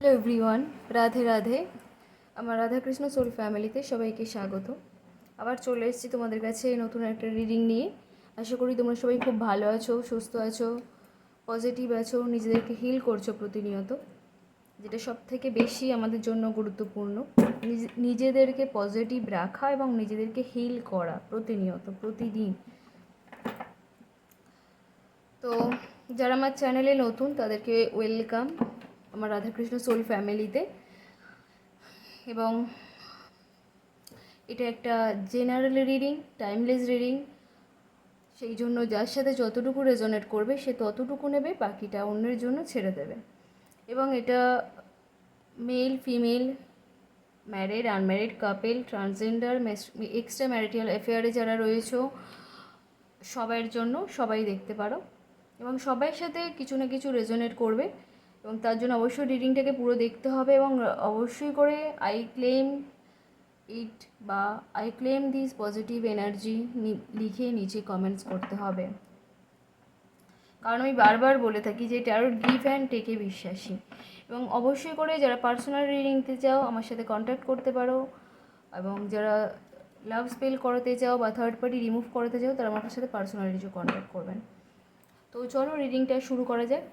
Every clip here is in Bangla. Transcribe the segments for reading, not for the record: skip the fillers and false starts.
Hello everyone, Radhe Radhe. আমার রাধাকৃষ্ণ সোল ফ্যামিলিতে সবাইকে স্বাগত। আবার চলে এসেছি তোমাদের কাছে নতুন একটা রিডিং নিয়ে। আশা করি তোমরা সবাই খুব ভালো আছো, সুস্থ আছো, পজিটিভ আছো, নিজেদেরকে হিল করছো প্রতিনিয়ত, যেটা সব থেকে বেশি আমাদের জন্য গুরুত্বপূর্ণ। নিজেদেরকে পজিটিভ রাখা এবং নিজেদেরকে হিল করা প্রতিনিয়ত, প্রতিদিন। তো যারা আমার চ্যানেলে নতুন তাদেরকে ওয়েলকাম আমার রাধাকৃষ্ণ সোল ফ্যামিলিতে। এবং এটা একটা জেনারেল রিডিং, টাইমলেস রিডিং। সেই জন্য যার সাথে যতটুকু রেজোনেট করবে সে ততটুকু নেবে, বাকিটা অন্যের জন্য ছেড়ে দেবে। এবং এটা male, female, married, unmarried, couple, transgender, extra marital অ্যাফেয়ারে যারা রয়েছে সবার জন্য, সবাই দেখতে পারো এবং সবার সাথে কিছু না কিছু রেজোনেট করবে। এবং তার জন্য অবশ্যই রিডিংটাকে পুরো দেখতে হবে এবং অবশ্যই করে আই ক্লেম ইট বা I claim this positive energy লিখে নিচে কমেন্টস করতে হবে। কারণ আমি বারবার বলে থাকি যে ট্যারোট গিভ অ্যান্ড টেকে বিশ্বাসী। এবং অবশ্যই করে যারা পার্সোনাল রিডিং নিতে চাও আমার সাথে কন্ট্যাক্ট করতে পারো, এবং যারা লাভ স্পেল করাতে চাও বা থার্ড পার্টি রিমুভ করাতে চাও তারা আমার সাথে পার্সোনালি কন্ট্যাক্ট করবেন। তো চলো রিডিংটা শুরু করা যাক।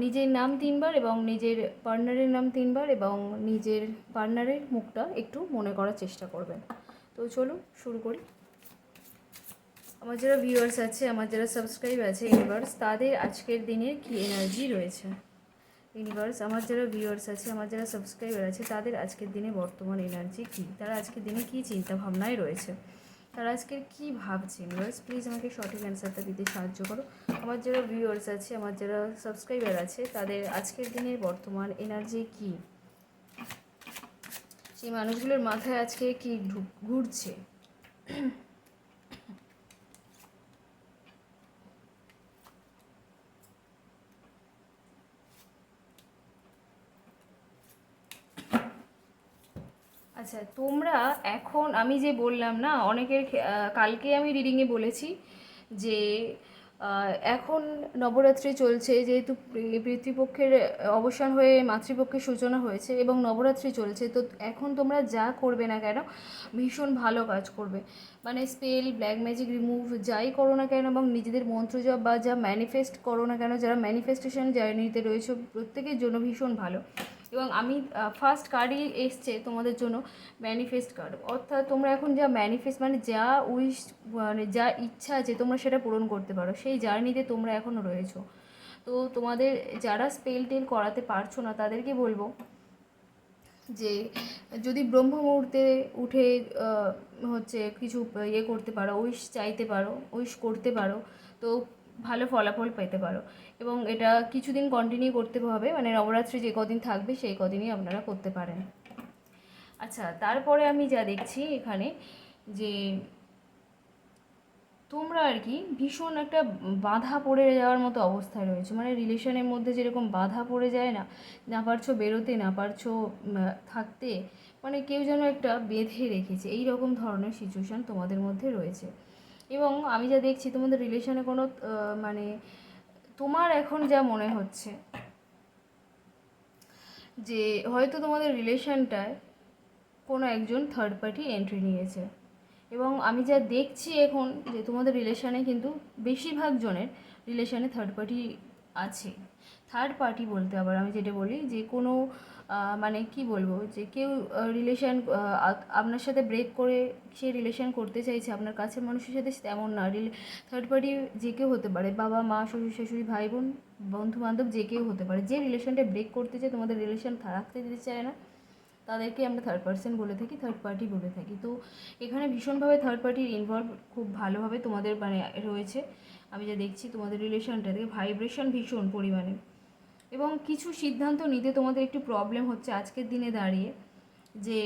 নিজের নাম 3বার এবং নিজের পার্টনারের নাম 3বার এবং নিজের পার্টনারের মুখটা একটু মনে করার চেষ্টা করবেন। তো চলো শুরু করি। আমার যারা ভিউয়ার্স আছে, আমার যারা সাবস্ক্রাইব আছে ইউনিভার্স, তাদের আজকের দিনের কী এনার্জি রয়েছে। ইউনিভার্স, আমার যারা ভিউয়ার্স আছে, আমার যারা সাবস্ক্রাইবার আছে, তাদের আজকের দিনে বর্তমান এনার্জি কী, তারা আজকের দিনে কী চিন্তা ভাবনায় রয়েছে, তারা আজকের কী ভাবছে। ইউনিভার্স প্লিজ আমাকে সঠিক অ্যান্সারটা দিতে সাহায্য করো। আমার যারা ভিউয়ার্স আছে, আমার যারা সাবস্ক্রাইবার আছে, তাদের আজকের দিনের বর্তমান এনার্জি কী, সেই মানুষগুলোর মাথায় আজকে কী ঘুরছে। আচ্ছা, তোমরা এখন আমি যে বললাম না, অনেকের কালকে আমি রিডিংয়ে বলেছি যে এখন নবরাত্রি চলছে, যেহেতু পিতৃপক্ষের অবসান হয়ে মাতৃপক্ষের সূচনা হয়েছে এবং নবরাত্রি চলছে, তো এখন তোমরা যা করবে না কেন ভীষণ ভালো কাজ করবে। মানে স্পেল, ব্ল্যাক ম্যাজিক রিমুভ যাই করো না কেন এবং নিজেদের মন্ত্র জপ বা যা ম্যানিফেস্ট করো না কেন, যারা ম্যানিফেস্টেশন জার্নিতে রয়েছে প্রত্যেকের জন্য ভীষণ ভালো। এবং আমি ফার্স্ট কার্ডই এসছে তোমাদের জন্য ম্যানিফেস্ট কার্ড। অর্থাৎ তোমরা এখন যা ম্যানিফেস্ট মানে যা উইশ, মানে যা ইচ্ছা আছে তোমরা সেটা পূরণ করতে পারো, সেই জার্নিতে তোমরা এখনও রয়েছো। তো তোমাদের যারা স্পেল টেল করাতে পারছো না তাদেরকে বলবো যে যদি ব্রহ্ম মুহূর্তে উঠে হচ্ছে কিছু ইয়ে করতে পারো, উইশ চাইতে পারো, উইশ করতে পারো, তো ভালো ফলাফল পেতে পারো। এবং এটা কিছুদিন কন্টিনিউ করতে হবে, মানে নবরাত্রি যে কদিন থাকবে সেই কদিনই আপনারা করতে পারেন। আচ্ছা, তারপরে আমি যা দেখছি এখানে যে তোমরা আর কি ভীষণ একটা বাধা পড়ে যাওয়ার মতো অবস্থায় রয়েছে। মানে রিলেশনের মধ্যে যেরকম বাধা পড়ে যায় না, না পারছো বেরোতে, না পারছো থাকতে, মানে কেউ যেন একটা বেঁধে রেখেছে, এই রকম ধরনের সিচুয়েশান তোমাদের মধ্যে রয়েছে। এবং আমি যা দেখছি তোমাদের রিলেশনে কোনো মানে তোমার এখন যা মনে হচ্ছে যে হয়তো তোমাদের রিলেশনটায় কোনো একজন থার্ড পার্টি এন্ট্রি নিয়েছে। এবং আমি যা দেখছি এখন যে তোমাদের রিলেশানে কিন্তু বেশিরভাগ জনের রিলেশানে থার্ড পার্টি আছে। থার্ড পার্টি বলতে আবার আমি যেটা বলি যে কোনো মানে কি বলবো, যে কেউ রিলেশান আপনার সাথে ব্রেক করে সে রিলেশান করতে চাইছে আপনার কাছের মানুষের সাথে, তেমন না। থার্ড পার্টি যে কেউ হতে পারে, বাবা মা, শ্বশুর শাশুড়ি, ভাই বোন, বন্ধু বান্ধব, যে কেউ হতে পারে। যে রিলেশানটা ব্রেক করতে চায়, তোমাদের রিলেশান রাখতে দিতে চায় না, তাদেরকে আমরা থার্ড পার্সন বলে থাকি, থার্ড পার্টি বলে থাকি। তো এখানে ভীষণভাবে থার্ড পার্টির ইনভলভ খুব ভালোভাবে তোমাদের মানে রয়েছে। আমি যা দেখছি তোমাদের রিলেশনটা থেকে ভাইব্রেশন ভীষণ পরিমাণে। এবং কিছু সিদ্ধান্ত নিতে তোমাদের একটু প্রবলেম হচ্ছে আজকের দিনে দাঁড়িয়ে, যে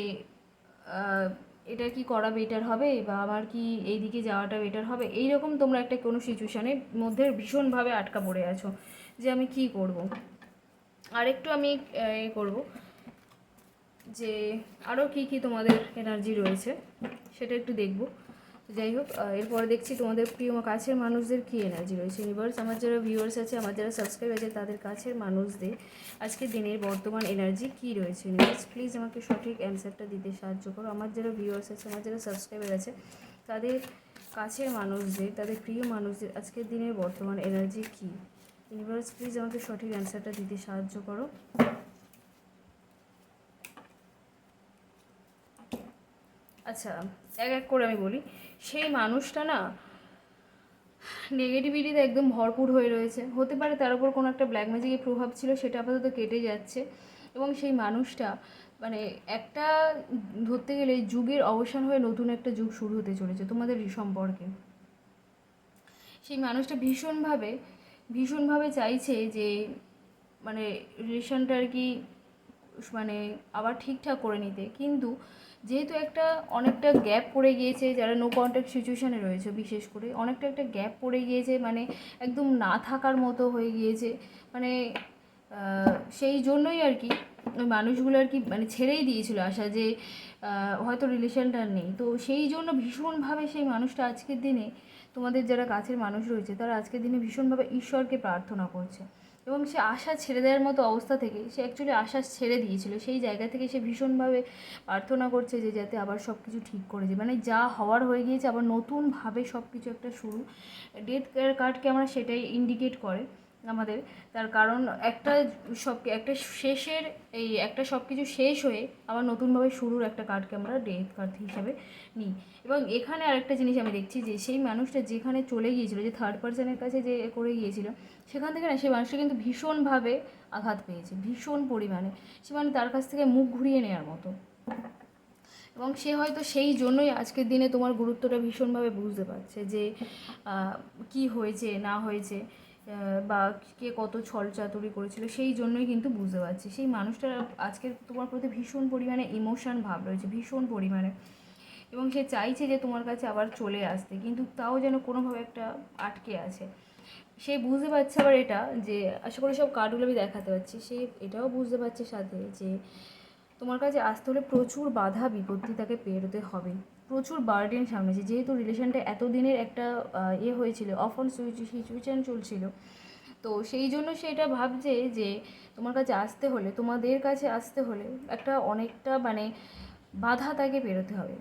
এটা কি করা বেটার হবে বা আমার কি এই দিকে যাওয়াটা বেটার হবে, এইরকম তোমরা একটা কোনো সিচুয়েশানের মধ্যে ভীষণভাবে আটকা পড়ে আছো যে আমি কি করব। আরেকটু আমি করব যে আরও কী কী তোমাদের এনার্জি রয়েছে সেটা একটু দেখব। যাই হোক, এরপরে দেখছি তোমাদের প্রিয় কাছের মানুষদের কী এনার্জি রয়েছে। ইউনিভার্স, আমার যারা ভিউয়ার্স আছে, আমার যারা সাবস্ক্রাইব আছে, তাদের কাছের মানুষদের আজকের দিনের বর্তমান এনার্জি কী রয়েছে। ইউনিভার্স প্লিজ আমাকে সঠিক অ্যান্সারটা দিতে সাহায্য করো। আমার যারা ভিউয়ার্স আছে, আমার যারা সাবস্ক্রাইবার আছে, তাদের কাছের মানুষদের, তাদের প্রিয় মানুষদের আজকের দিনের বর্তমান এনার্জি কী। ইউনিভার্স প্লিজ আমাকে সঠিক অ্যান্সারটা দিতে সাহায্য করো। আচ্ছা, এক এক করে আমি বলি। সেই মানুষটা না নেগেটিভিটিতে একদম ভরপুর হয়ে রয়েছে। হতে পারে তার উপর কোনো একটা ব্ল্যাক ম্যাজিকের প্রভাব ছিল, সেটা আপাতত কেটে যাচ্ছে। এবং সেই মানুষটা মানে একটা ধরতে গেলে যুগের অবসান হয়ে নতুন একটা যুগ শুরু হতে চলেছে তোমাদের সম্পর্কে। সেই মানুষটা ভীষণভাবে ভীষণভাবে চাইছে যে মানে রিলেশনটা আর কি মানে আবার ঠিকঠাক করে নিতে, কিন্তু যেহেতু একটা অনেকটা গ্যাপ পড়ে গিয়েছে, যারা নো কন্ট্যাক্ট সিচুয়েশানে রয়েছে বিশেষ করে অনেকটা একটা গ্যাপ পড়ে গিয়েছে, মানে একদম না থাকার মতো হয়ে গিয়েছে। মানে সেই জন্যই আর কি ওই মানুষগুলো আর কি মানে ছেড়েই দিয়েছিল আশা যে হয়তো রিলেশনটা নেই। তো সেই জন্য ভীষণভাবে সেই মানুষটা আজকের দিনে, তোমাদের যারা কাছের মানুষ রয়েছে তারা আজকের দিনে ভীষণভাবে ঈশ্বরকে প্রার্থনা করছে। এবং সে আশা ছেড়ে দেওয়ার মতো অবস্থা থেকে সে অ্যাকচুয়ালি আশা ছেড়ে দিয়েছিল, সেই জায়গা থেকে সে ভীষণভাবে প্রার্থনা করছে যে যাতে আবার সব কিছু ঠিক করে যায়, মানে যা হওয়ার হয়ে গিয়েছে আবার নতুনভাবে সব কিছু একটা শুরু। ডেথ কার্ডকে আমরা সেটাই ইন্ডিকেট করে আমাদের, তার কারণ একটা শেষের এই একটা সব কিছু শেষ হয়ে আবার নতুনভাবে শুরুর একটা কার্ডকে আমরা ডেথ কার্ড হিসাবে নিই। এবং এখানে আরেকটা জিনিস আমি দেখছি যে সেই মানুষটা যেখানে চলে গিয়েছিল, যে থার্ড পার্সনের কাছে যে করে গিয়েছিল, সেখান থেকে না সেই মানুষটা কিন্তু ভীষণভাবে আঘাত পেয়েছে, ভীষণ পরিমাণে। সে মানে তার কাছ থেকে মুখ ঘুরিয়ে নেওয়ার মতো। এবং সে হয়তো সেই জন্যই আজকের দিনে তোমার গুরুত্বটা ভীষণভাবে বুঝতে পারছে যে কি হয়েছে না হয়েছে, বা কে কত ছল চাতুরি করেছিল, সেই জন্যই কিন্তু বুঝতে পারছি। সেই মানুষটার আজকে তোমার প্রতি ভীষণ পরিমাণে ইমোশন ভাব রয়েছে, ভীষণ পরিমাণে। এবং সে চাইছে যে তোমার কাছে আবার চলে আসতে, কিন্তু তাও যেন কোনোভাবে একটা আটকে আছে। সে বুঝতে পারছে আবার এটা যে, আশা করি সব কার্ডগুলো আমি দেখাতে পারছি, সে এটাও বুঝতে পারছে সাথে যে তোমার কাছে আসতে হলে প্রচুর বাধা বিপত্তি তাকে পেরোতে হবে, প্রচুর বার্ডেন সামনেছে। যেহেতু রিলেশনটা এতদিনের একটা হয়েছিল, অফ অন সিচুয়েশান চলছিল, তো সেই জন্য সে এটা ভাবছে যে তোমার কাছে আসতে হলে, তোমাদের কাছে আসতে হলে একটা অনেকটা মানে বাধা তাকে পেরোতে হবে।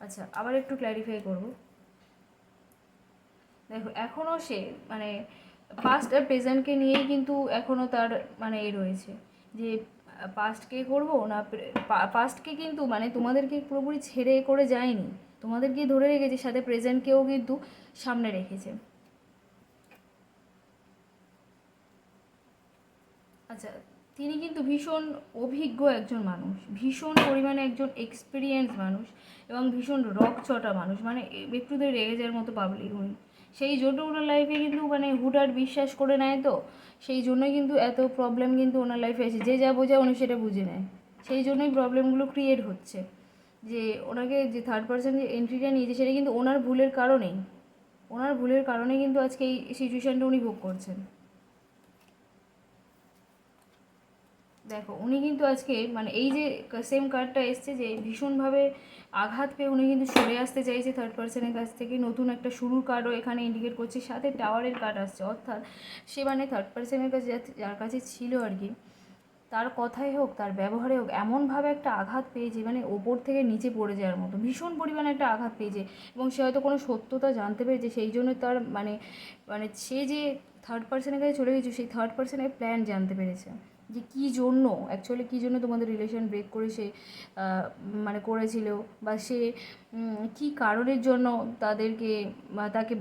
আচ্ছা, আবার একটু ক্ল্যারিফাই করব। দেখো, এখনও সে মানে পাস্ট আর প্রেজেন্টকে নিয়েই কিন্তু এখনও তার মানে রয়েছে যে পাস্টকে করবো না, পাস্টকে কিন্তু মানে তোমাদেরকে পুরোপুরি ছেড়ে করে যায়নি, তোমাদেরকে ধরে রেখেছে, সাথে প্রেজেন্টকেও কিন্তু সামনে রেখেছে। আচ্ছা, তিনি কিন্তু ভীষণ অভিজ্ঞ একজন মানুষ, ভীষণ পরিমাণে একজন এক্সপিরিয়েন্স মানুষ, এবং ভীষণ রকচটা মানুষ, মানে একটুতে রেগে যাওয়ার মতো পাবলিক উনি। সেই জন্য ওনার লাইফে কিন্তু মানে হুটহাট বিশ্বাস করে নেয়, তো সেই জন্যই কিন্তু এত প্রবলেম কিন্তু ওনার লাইফে এসে, যে যা বোঝায় উনি সেটা বুঝে নেয়, সেই জন্যই প্রবলেমগুলো ক্রিয়েট হচ্ছে। যে ওনাকে যে থার্ড পার্সন যে এন্ট্রিটা নিয়েছে, সেটা কিন্তু ওনার ভুলের কারণেই, ওনার ভুলের কারণে কিন্তু আজকে এই সিচুয়েশানটা উনি ভোগ করছেন। দেখো, উনি কিন্তু আজকে মানে এই যে সেম কার্ডটা এসছে যে ভীষণভাবে আঘাত পেয়ে উনি কিন্তু সরে আসতে চাইছে থার্ড পার্সনের কাছ থেকে, নতুন একটা শুরুর কার্ডও এখানে ইন্ডিকেট করছে, সাথে টাওয়ারের কার্ড আসছে। অর্থাৎ সে মানে থার্ড পার্সনের কাছে যার কাছে ছিল আর কি, তার কথাই হোক তার ব্যবহারে হোক এমনভাবে একটা আঘাত পেয়েছে, মানে ওপর থেকে নিচে পড়ে যাওয়ার মতো ভীষণ পরিমাণে একটা আঘাত পেয়েছে। এবং সে হয়তো কোনো সত্যতা জানতে পেরেছে, সেই জন্য তার মানে মানে সে যে থার্ড পার্সনের কাছে চলে গেছে, সেই থার্ড পার্সনের প্ল্যান জানতে পেরেছে যে কী জন্য, অ্যাকচুয়ালি কী জন্য তোমাদের রিলেশন ব্রেক করে সে মানে করেছিল, বা সে কী কারণের জন্য তাদেরকে তাকে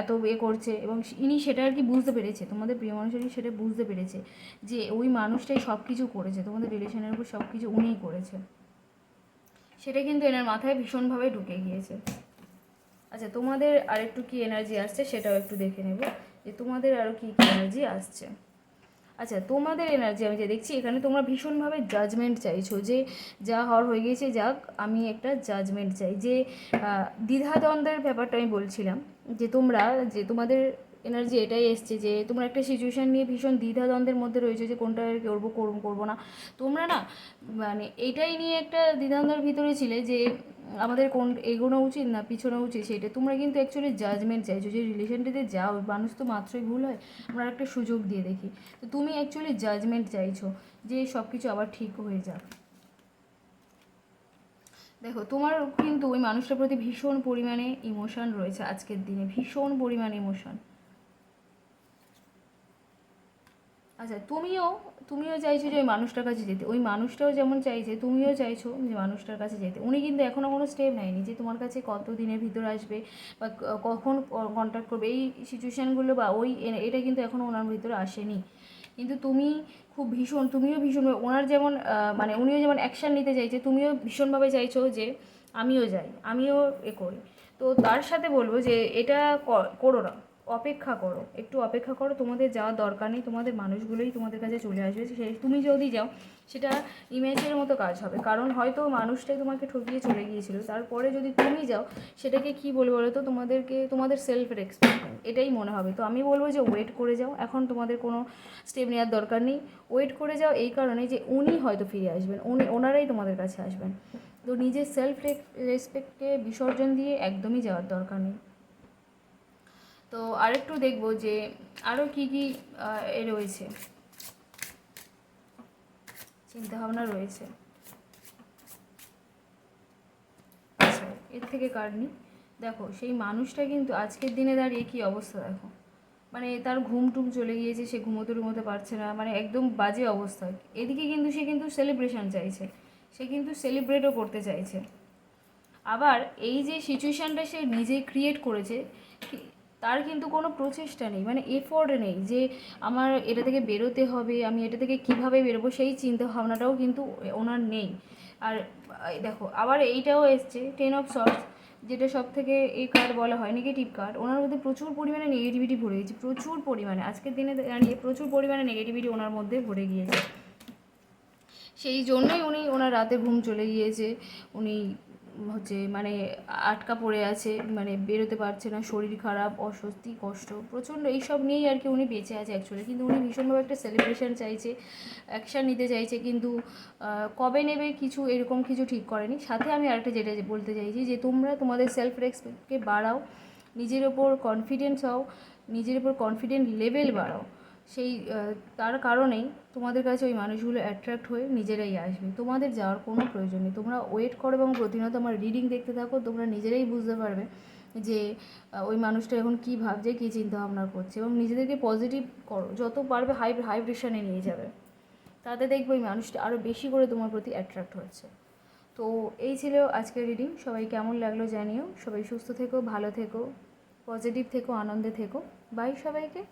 এত করছে। এবং ইনি সেটা আর কি বুঝতে পেরেছে, তোমাদের প্রিয় মানুষেরই সেটা বুঝতে পেরেছে যে ওই মানুষটাই সব কিছু করেছে, তোমাদের রিলেশনের উপর সব কিছু উনিই করেছে। সেটা কিন্তু এনার মাথায় ভীষণভাবে ঢুকে গিয়েছে। আচ্ছা, তোমাদের আরেকটু কী এনার্জি আসছে সেটাও একটু দেখে নেব, যে তোমাদের আরও কী কী এনার্জি আসছে। আচ্ছা, তোমাদের এনার্জি আমি যে দেখছি এখানে তোমরা ভীষণভাবে জাজমেন্ট চাইছো, যে যা হওয়ার হয়ে গিয়েছে যাক, আমি একটা জাজমেন্ট চাই। যে দ্বিধাদ্বন্দ্বের ব্যাপারটা আমি বলছিলাম, যে তোমরা যে তোমাদের এনার্জি এটাই এসছে যে তোমরা একটা সিচুয়েশান নিয়ে ভীষণ দ্বিধাদ্বন্দ্বের মধ্যে রয়েছে যে কোনটা করবো করবো না। তোমরা না মানে এটাই নিয়ে একটা দ্বিধাদ্বন্দ্বের ভিতরে ছিলে যে আমাদের কোন এগোনো উচিত না পিছনো উচিত, সেটা তোমরা কিন্তু অ্যাকচুয়ালি জাজমেন্ট চাইছো যে রিলেশনটাতে যাও, মানুষ তো মাত্রই ভুল হয়, আমরা একটা সুযোগ দিয়ে দেখি। তো তুমি অ্যাকচুয়ালি জাজমেন্ট চাইছো যে সব কিছু আবার ঠিক হয়ে যাক। দেখো তোমার কিন্তু ওই মানুষটার প্রতি ভীষণ পরিমাণে ইমোশন রয়েছে আজকের দিনে, ভীষণ পরিমাণে ইমোশন। আচ্ছা, তুমিও চাইছো যে ওই মানুষটার কাছে যেতে, ওই মানুষটাও যেমন চাইছে তুমিও চাইছো যে মানুষটার কাছে যেতে। উনি কিন্তু এখনও কোনো স্টেপ নেয়নি যে তোমার কাছে কত দিনের ভিতর আসবে বা কখন কন্ট্যাক্ট করবে, এই সিচুয়েশানগুলো বা এটা কিন্তু এখনও ওনার ভিতরে আসেনি। কিন্তু তুমিও ভীষণ ওনার যেমন মানে উনিও যেমন অ্যাকশান নিতে চাইছে, তুমিও ভীষণভাবে চাইছো যে আমিও যাই, আমিও করি। তো তার সাথে বলবো যে এটা করো না, অপেক্ষা করো, একটু অপেক্ষা করো। তোমাদের যাওয়ার দরকার নেই, তোমাদের মানুষগুলোই তোমাদের কাছে চলে আসবে। তুমি যদি যাও সেটা ইমেজের মতো কাজ হবে, কারণ হয়তো মানুষটাই তোমাকে ঠকিয়ে চলে গিয়েছিল, তারপরে যদি তুমি যাও সেটাকে কি বলবো বলো তো, তোমাদের সেলফ রেসপেক্ট এটাই মনে হবে। তো আমি বলবো যে ওয়েট করে যাও, এখন তোমাদের কোনো স্টেপ নেওয়ার দরকার নেই। ওয়েট করে যাও এই কারণে যে উনি হয়তো ফিরে আসবেন, ওনারাই তোমাদের কাছে আসবেন। তো নিজের সেলফ রেসপেক্টকে বিসর্জন দিয়ে একদমই যাওয়ার দরকার নেই। তো আরেকটু দেখবো যে আরও কী কী রয়েছে, চিন্তাভাবনা রয়েছে। আচ্ছা, এর থেকে কারণই দেখো সেই মানুষটা কিন্তু আজকের দিনে দাঁড়িয়ে কী অবস্থা দেখো, মানে তার ঘুম চলে গিয়েছে, সে ঘুমোতে পারছে না, মানে একদম বাজে অবস্থা। এদিকে কিন্তু সে কিন্তু সেলিব্রেশন চাইছে, সে কিন্তু সেলিব্রেটও করতে চাইছে। আবার এই যে সিচুয়েশানটা সে নিজেই ক্রিয়েট করেছে, তার কিন্তু কোনো প্রচেষ্টা নেই, মানে এফোর্ট নেই যে আমার এটা থেকে বেরোতে হবে, আমি এটা থেকে কিভাবে বেরোবো সেই চিন্তা ভাবনাটাও কিন্তু ওনার নেই। আর দেখো আবার এইটাও এসছে 10 অফ সর্টস, যেটা সব থেকে এই কার্ড বলা হয় নেগেটিভ কার্ড। ওনার মধ্যে প্রচুর পরিমাণে নেগেটিভিটি ভরে গেছে, প্রচুর পরিমাণে আজকের দিনে দাঁড়িয়ে প্রচুর পরিমাণে নেগেটিভিটি ওনার মধ্যে ভরে গিয়েছে। সেই জন্যই ওনার রাতে ঘুম চলে গিয়েছে, উনি মানে আটকা পড়ে আছে, মানে বেরোতে পারছে না, শরীর খারাপ, অস্বস্তি, কষ্ট প্রচণ্ড, এইসব নিয়েই আর কি উনি বেঁচে আছে অ্যাকচুয়ালি। কিন্তু উনি ভীষণভাবে একটা সেলিব্রেশন চাইছে, অ্যাকশান নিতে চাইছে, কিন্তু কবে নেবে কিছু এরকম কিছু ঠিক করেনি। সাথে আমি আরেকটা যেটা বলতে চাইছি যে তোমরা তোমাদের সেলফ রেসপেক্টকে বাড়াও, নিজের ওপর কনফিডেন্স হও, নিজের ওপর কনফিডেন্ট লেভেল বাড়াও। তার কারণেই তোমাদের কাছে ওই মানুষগুলো অ্যাট্রাক্ট হয়ে নিজেরাই আসবে, তোমাদের যাওয়ার কোনো প্রয়োজন নেই। তোমরা ওয়েট করো এবং প্রতিনিয়ত আমার রিডিং দেখতে থাকো, তোমরা নিজেরাই বুঝতে পারবে যে ওই মানুষটা এখন কী ভাবছে, কী চিন্তাভাবনা করছে, এবং নিজেদেরকে পজিটিভ করো, যত পারবে হাইব্রেশনে নিয়ে যাবে, তাতে দেখবে ওই মানুষটা আরও বেশি করে তোমার প্রতি অ্যাট্রাক্ট হচ্ছে। তো এই ছিল আজকের রিডিং, সবাই কেমন লাগলো জানিও, সবাই সুস্থ থেকো, ভালো থেকো, পজিটিভ থেকো, আনন্দে থেকো। বাই সবাইকে।